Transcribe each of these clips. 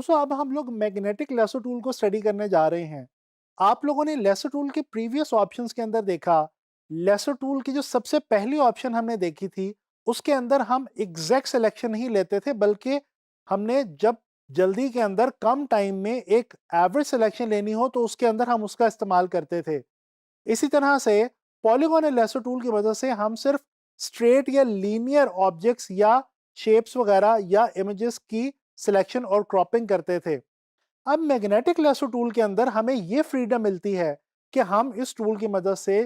दोस्तों अब हम लोग मैग्नेटिक लेसो टूल को स्टडी करने जा रहे हैं। आप लोगों ने लेसो टूल के प्रीवियस ऑप्शंस के अंदर देखा, लेसो टूल की जो सबसे पहली ऑप्शन हमने देखी थी, उसके अंदर हम एग्जैक्ट सिलेक्शन नहीं लेते थे, बल्कि हमने जब जल्दी के अंदर कम टाइम में एक एवरेज सिलेक्शन लेनी हो तो उसके अंदर हम उसका इस्तेमाल करते थे। इसी तरह से पॉलीगॉन लेसो टूल की मदद से हम सिर्फ स्ट्रेट या लीनियर ऑब्जेक्ट्स या शेप्स वगैरह या इमेजेस की सिलेक्शन और क्रॉपिंग करते थे। अब मैग्नेटिक लेसो टूल के अंदर हमें ये फ्रीडम मिलती है कि हम इस टूल की मदद से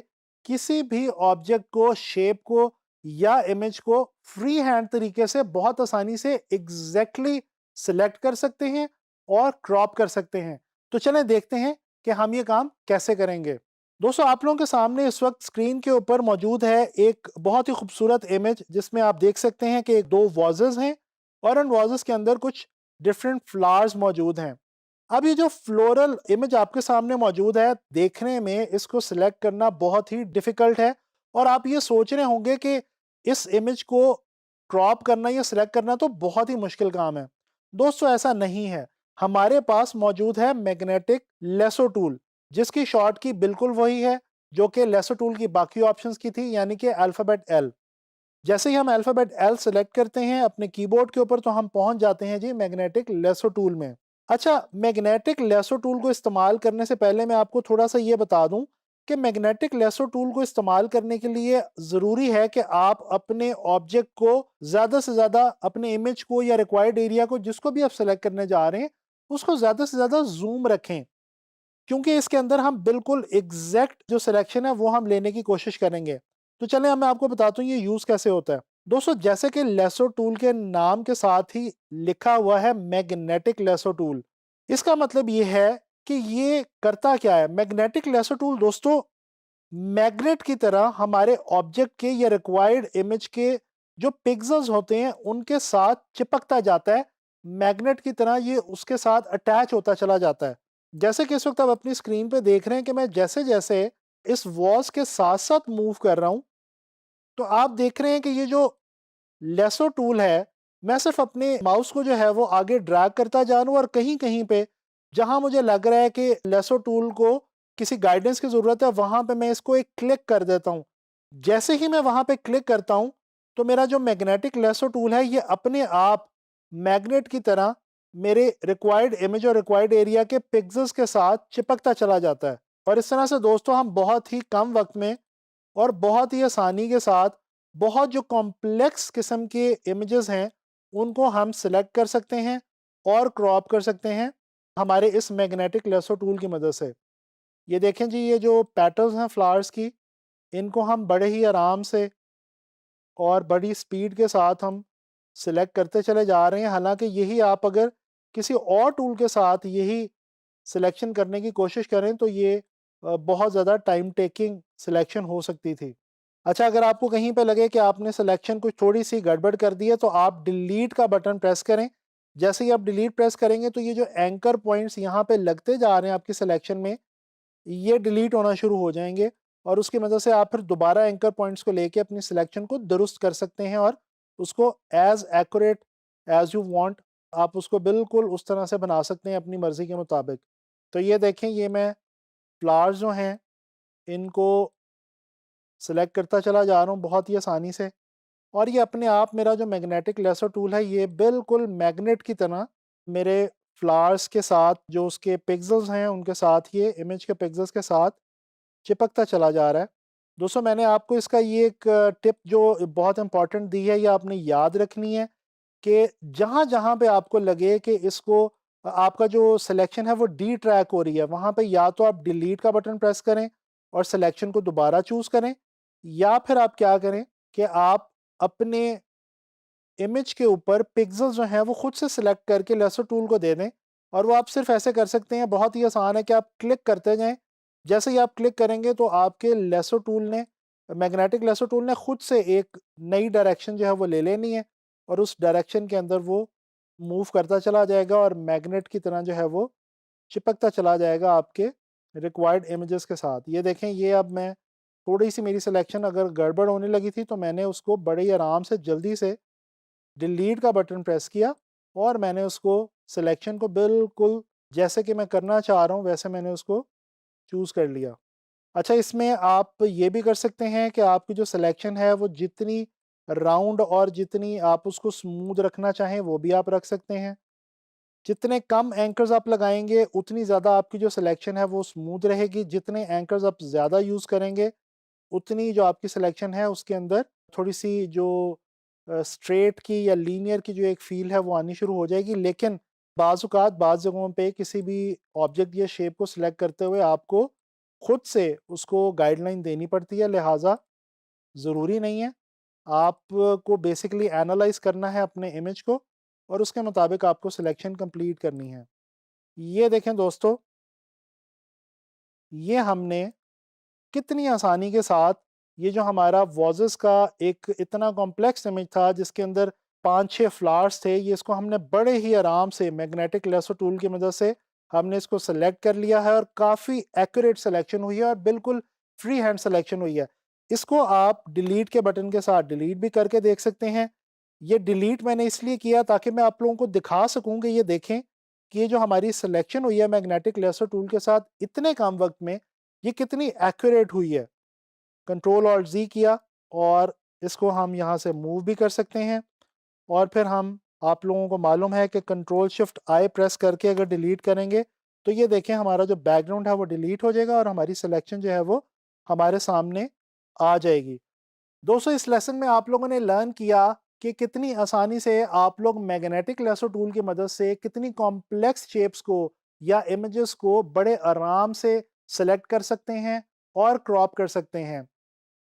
किसी भी ऑब्जेक्ट को, शेप को या इमेज को फ्री हैंड तरीके से बहुत आसानी से एग्जैक्टली सिलेक्ट कर सकते हैं और क्रॉप कर सकते हैं। तो चलें देखते हैं कि हम ये काम कैसे करेंगे। दोस्तों आप लोगों के सामने इस वक्त स्क्रीन के ऊपर मौजूद है एक बहुत ही खूबसूरत इमेज, जिसमें आप देख सकते हैं कि दो वाजेस हैं और उन वाजेस के अंदर कुछ डिफरेंट फ्लावर्स मौजूद हैं। अब ये जो फ्लोरल इमेज आपके सामने मौजूद है, देखने में इसको सिलेक्ट करना बहुत ही डिफिकल्ट है और आप ये सोच रहे होंगे कि इस इमेज को क्रॉप करना या सिलेक्ट करना तो बहुत ही मुश्किल काम है। दोस्तों ऐसा नहीं है। हमारे पास मौजूद है मैग्नेटिक लेसो टूल, जिसकी शॉर्ट की बिल्कुल वही है जो कि लेसो टूल की बाकी ऑप्शंस की थी, यानी कि अल्फाबेट एल। जैसे ही हम अल्फाबेट एल सेलेक्ट करते हैं अपने कीबोर्ड के ऊपर, तो हम पहुंच जाते हैं जी मैग्नेटिक लेसो टूल में। अच्छा, मैग्नेटिक लेसो टूल को इस्तेमाल करने से पहले मैं आपको थोड़ा सा ये बता दूं कि मैग्नेटिक लेसो टूल को इस्तेमाल करने के लिए ज़रूरी है कि आप अपने ऑब्जेक्ट को ज़्यादा से ज़्यादा, अपने इमेज को या रिक्वायर्ड एरिया को जिसको भी आप सेलेक्ट करने जा रहे हैं, उसको ज़्यादा से ज़्यादा जूम रखें, क्योंकि इसके अंदर हम बिल्कुल एग्जैक्ट जो सिलेक्शन है वो हम लेने की कोशिश करेंगे। तो चलें अब मैं आपको बताता हूँ ये यूज़ कैसे होता है। दोस्तों जैसे कि लेसो टूल के नाम के साथ ही लिखा हुआ है मैग्नेटिक लेसो टूल, इसका मतलब ये है कि ये करता क्या है। मैग्नेटिक लेसो टूल दोस्तों मैग्नेट की तरह हमारे ऑब्जेक्ट के या रिक्वायर्ड इमेज के जो पिक्सेल्स होते हैं उनके साथ चिपकता जाता है। मैग्नेट की तरह ये उसके साथ अटैच होता चला जाता है। जैसे कि इस वक्त आप अपनी स्क्रीन पे देख रहे हैं कि मैं जैसे जैसे इस वॉल्स के साथ साथ मूव कर रहा हूं, तो आप देख रहे हैं कि ये जो लेसो टूल है, मैं सिर्फ अपने माउस को जो है वो आगे ड्रैग करता जा रहा हूँ और कहीं कहीं पे जहां मुझे लग रहा है कि लेसो टूल को किसी गाइडेंस की जरूरत है, वहां पे मैं इसको एक क्लिक कर देता हूँ। जैसे ही मैं वहां पे क्लिक करता हूँ, तो मेरा जो मैग्नेटिक लेसो टूल है ये अपने आप मैग्नेट की तरह मेरे रिक्वायर्ड इमेज और रिक्वायर्ड एरिया के पिक्सेल्स के साथ चिपकता चला जाता है। और इस तरह से दोस्तों हम बहुत ही कम वक्त में और बहुत ही आसानी के साथ बहुत जो कॉम्प्लेक्स किस्म के इमेजेस हैं उनको हम सिलेक्ट कर सकते हैं और क्रॉप कर सकते हैं हमारे इस मैग्नेटिक लेसो टूल की मदद से। ये देखें जी, ये जो पेटल्स हैं फ्लावर्स की, इनको हम बड़े ही आराम से और बड़ी स्पीड के साथ हम सिलेक्ट करते चले जा रहे हैं। हालांकि यही आप अगर किसी और टूल के साथ यही सिलेक्शन करने की कोशिश करें तो ये बहुत ज़्यादा टाइम टेकिंग सिलेक्शन हो सकती थी। अच्छा, अगर आपको कहीं पे लगे कि आपने सिलेक्शन कुछ थोड़ी सी गड़बड़ कर दी है, तो आप डिलीट का बटन प्रेस करें। जैसे ही आप डिलीट प्रेस करेंगे तो ये जो एंकर पॉइंट्स यहाँ पे लगते जा रहे हैं आपकी सिलेक्शन में, ये डिलीट होना शुरू हो जाएंगे और उसकी मदद से आप फिर दोबारा एंकर पॉइंट्स को लेके अपनी सिलेक्शन को दुरुस्त कर सकते हैं और उसको as accurate as you want, आप उसको बिल्कुल उस तरह से बना सकते हैं अपनी मर्ज़ी के मुताबिक। तो ये देखें, ये मैं फ्लावर्स जो हैं इनको सिलेक्ट करता चला जा रहा हूँ बहुत ही आसानी से, और ये अपने आप मेरा जो मैग्नेटिक लेसर टूल है ये बिल्कुल मैग्नेट की तरह मेरे फ्लावर्स के साथ, जो उसके पिक्सेल्स हैं उनके साथ, ये इमेज के पिक्सेल्स के साथ चिपकता चला जा रहा है। दोस्तों मैंने आपको इसका ये एक टिप जो बहुत इंपॉर्टेंट दी है, ये आपने याद रखनी है कि जहाँ-जहाँ पे आपको लगे कि इसको आपका जो सिलेक्शन है वो डी ट्रैक हो रही है, वहाँ पे या तो आप डिलीट का बटन प्रेस करें और सिलेक्शन को दोबारा चूज़ करें, या फिर आप क्या करें कि आप अपने इमेज के ऊपर पिक्सेल्स जो हैं वो खुद से सिलेक्ट करके लेसर टूल को दे दें। और वो आप सिर्फ ऐसे कर सकते हैं, बहुत ही आसान है कि आप क्लिक करते जाएं। जैसे ही आप क्लिक करेंगे तो आपके लेसर टूल ने, मैग्नेटिक लेसर टूल ने खुद से एक नई डायरेक्शन जो है वो ले लेनी है और उस डायरेक्शन के अंदर वो मूव करता चला जाएगा और मैग्नेट की तरह जो है वो चिपकता चला जाएगा आपके रिक्वायर्ड इमेजेस के साथ। ये देखें, ये अब मैं थोड़ी सी मेरी सिलेक्शन अगर गड़बड़ होने लगी थी तो मैंने उसको बड़े ही आराम से जल्दी से डिलीट का बटन प्रेस किया और मैंने उसको सिलेक्शन को बिल्कुल जैसे कि मैं करना चाह रहा हूँ वैसे मैंने उसको चूज़ कर लिया। अच्छा, इसमें आप ये भी कर सकते हैं कि आपकी जो सिलेक्शन है वो जितनी राउंड और जितनी आप उसको स्मूथ रखना चाहें वो भी आप रख सकते हैं। जितने कम एंकर्स आप लगाएँगे उतनी ज़्यादा आपकी जो सिलेक्शन है वो स्मूथ रहेगी। जितने एंकर्स आप ज़्यादा यूज़ करेंगे उतनी जो आपकी सिलेक्शन है उसके अंदर थोड़ी-सी जो स्ट्रेट की या लीनियर की जो एक फ़ील है वो आनी शुरू हो जाएगी। लेकिन बाज़-औक़ात बाज़ जगहों पे किसी भी ऑब्जेक्ट या शेप को सिलेक्ट करते हुए आपको खुद से उसको गाइडलाइन देनी पड़ती है, लिहाज़ा ज़रूरी नहीं है। आपको बेसिकली एनालाइज़ करना है अपने इमेज को और उसके मुताबिक आपको सिलेक्शन कंप्लीट करनी है। ये देखें दोस्तों, ये हमने कितनी आसानी के साथ ये जो हमारा वॉजेस का एक इतना कॉम्प्लेक्स इमेज था जिसके अंदर 5-6 फ्लावर्स थे, ये इसको हमने बड़े ही आराम से मैग्नेटिक लेसो टूल की मदद से हमने इसको सेलेक्ट कर लिया है और काफ़ी एक्यूरेट सिलेक्शन हुई है और बिल्कुल फ्री हैंड सिलेक्शन हुई है। इसको आप डिलीट के बटन के साथ डिलीट भी करके देख सकते हैं। ये डिलीट मैंने इसलिए किया ताकि मैं आप लोगों को दिखा सकूँ कि ये देखें कि ये जो हमारी सिलेक्शन हुई है मैग्नेटिक लेसो टूल के साथ इतने कम वक़्त में ये कितनी एक्यूरेट हुई है। कंट्रोल ऑल्ट ज़ी किया और इसको हम यहाँ से मूव भी कर सकते हैं और फिर हम आप लोगों को मालूम है कि कंट्रोल शिफ्ट आई प्रेस करके अगर डिलीट करेंगे तो ये देखें हमारा जो बैकग्राउंड है वो डिलीट हो जाएगा और हमारी सिलेक्शन जो है वो हमारे सामने आ जाएगी। दोस्तों, इस लेसन में आप लोगों ने लर्न किया कि कितनी आसानी से आप लोग मैग्नेटिक लेसो टूल की मदद से कितनी कॉम्प्लेक्स शेप्स को या इमेजेस को बड़े आराम से सेलेक्ट कर सकते हैं और क्रॉप कर सकते हैं।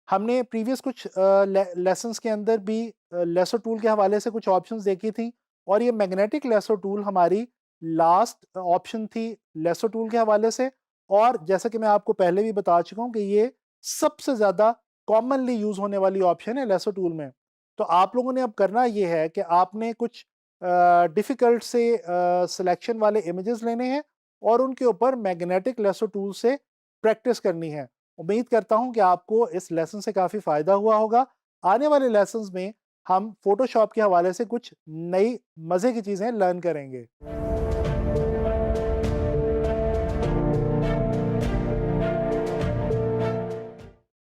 हमने प्रीवियस कुछ लेसन्स के अंदर भी लेसो टूल के हवाले से कुछ ऑप्शंस देखी थी और ये मैग्नेटिक लेसो टूल हमारी लास्ट ऑप्शन थी लेसो टूल के हवाले से। और जैसा कि मैं आपको पहले भी बता चुका हूँ कि ये सबसे ज़्यादा कॉमनली यूज़ होने वाली ऑप्शन है लेसो टूल में। तो आप लोगों ने अब करना ये है कि आपने कुछ डिफ़िकल्ट से सिलेक्शन वाले इमेजेस लेने हैं और उनके ऊपर मैग्नेटिक लेसो टूल से प्रैक्टिस करनी है। उम्मीद करता हूँ कि आपको इस लेसन से काफ़ी फ़ायदा हुआ होगा। आने वाले लेसन्स में हम फ़ोटोशॉप के हवाले से कुछ नई मज़े की चीज़ें लर्न करेंगे।